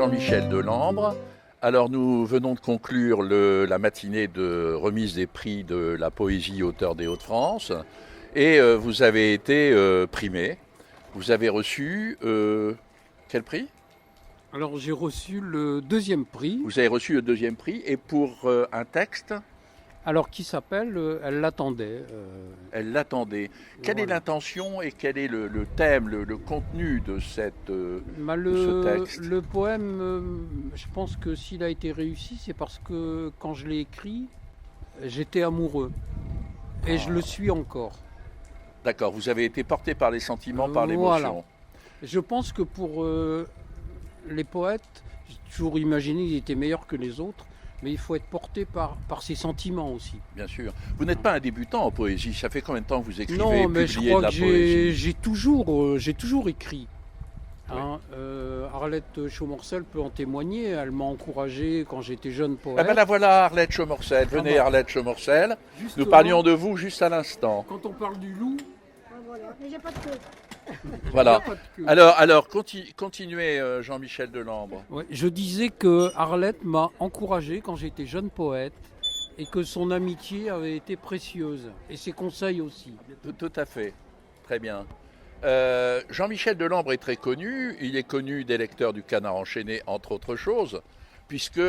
Jean-Michel Delambre. Alors nous venons de conclure la matinée de remise des prix de la poésie auteur des Hauts-de-France et vous avez été primé. Vous avez reçu quel prix? Alors j'ai reçu le deuxième prix, Vous avez reçu le deuxième prix et pour un texte, alors qui s'appelle Elle l'attendait. elle l'attendait. Quelle est Voilà. l'intention et quel est le thème, le contenu de cette, Bah, de ce texte? le poème, je pense que s'il a été réussi, c'est parce que quand je l'ai écrit, j'étais amoureux. Et je le suis encore. D'accord, vous avez été porté par les sentiments, par Voilà. l'émotion. Je pense que pour les poètes, j'ai toujours imaginé qu'ils étaient meilleurs que les autres, mais il faut être porté par ses sentiments aussi. Bien sûr. Vous n'êtes pas un débutant en poésie. Ça fait combien de temps que vous écrivez Non, et mais je publiez de crois la que poésie? j'ai toujours écrit. Hein, Arlette Chaumorcel peut en témoigner. Elle m'a encouragé quand j'étais jeune Ah poète. ben la voilà, Arlette Chaumorcel. Venez, bah. Arlette Chaumorcel. Nous Justement, parlions de vous juste à l'instant. Quand on parle du loup, Ah, voilà, mais j'ai pas de queue. Voilà. il y a pas de queue. Alors continuez, Jean-Michel Delambre. Ouais, je disais que Arlette m'a encouragé quand j'étais jeune poète et que son amitié avait été précieuse et ses conseils aussi. Tout à fait. Très bien. Jean-Michel Delambre est très connu. Il est connu des lecteurs du Canard enchaîné, entre autres choses, puisque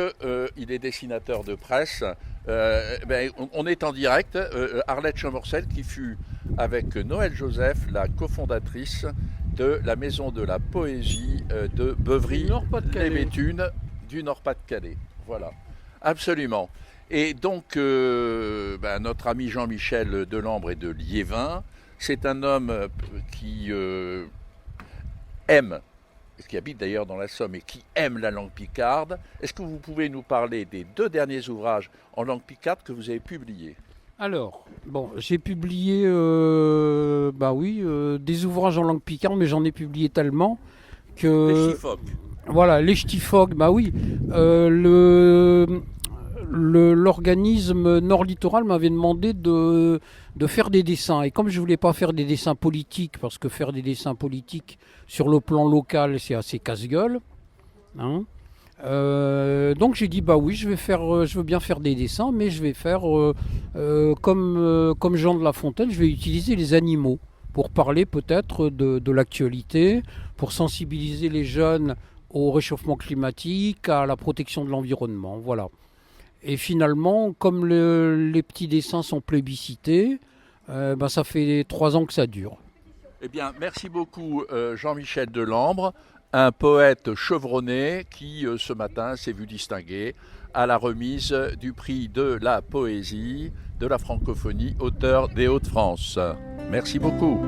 il est dessinateur de presse. On est en direct. Arlette Chaumorcel, qui fut avec Noël Joseph la cofondatrice de la Maison de la Poésie de Du Nord-Pas-de-Calais. Beuvry-les-Béthunes du Nord-Pas-de-Calais. Voilà, absolument. Et donc, notre ami Jean-Michel Delambre est de Liévin. C'est un homme qui aime, qui habite d'ailleurs dans la Somme et qui aime la langue picarde. Est-ce que vous pouvez nous parler des 2 derniers ouvrages en langue picarde que vous avez publiés? Alors, bon, j'ai publié des ouvrages en langue picarde, mais j'en ai publié tellement que... Les Chifoc. Voilà, les Ch'tifog, bah oui. L'organisme Nord Littoral m'avait demandé de faire des dessins. Et comme je voulais pas faire des dessins politiques, parce que faire des dessins politiques sur le plan local, c'est assez casse-gueule, hein, donc j'ai dit bah oui, je veux bien faire des dessins, mais je vais faire comme Jean de La Fontaine, je vais utiliser les animaux pour parler peut-être de l'actualité, pour sensibiliser les jeunes au réchauffement climatique, à la protection de l'environnement, voilà. Et finalement, comme les petits dessins sont plébiscités, ça fait 3 ans que ça dure. Eh bien, merci beaucoup Jean-Michel Delambre, un poète chevronné qui, ce matin, s'est vu distinguer à la remise du prix de la poésie de la francophonie, auteur des Hauts-de-France. Merci beaucoup.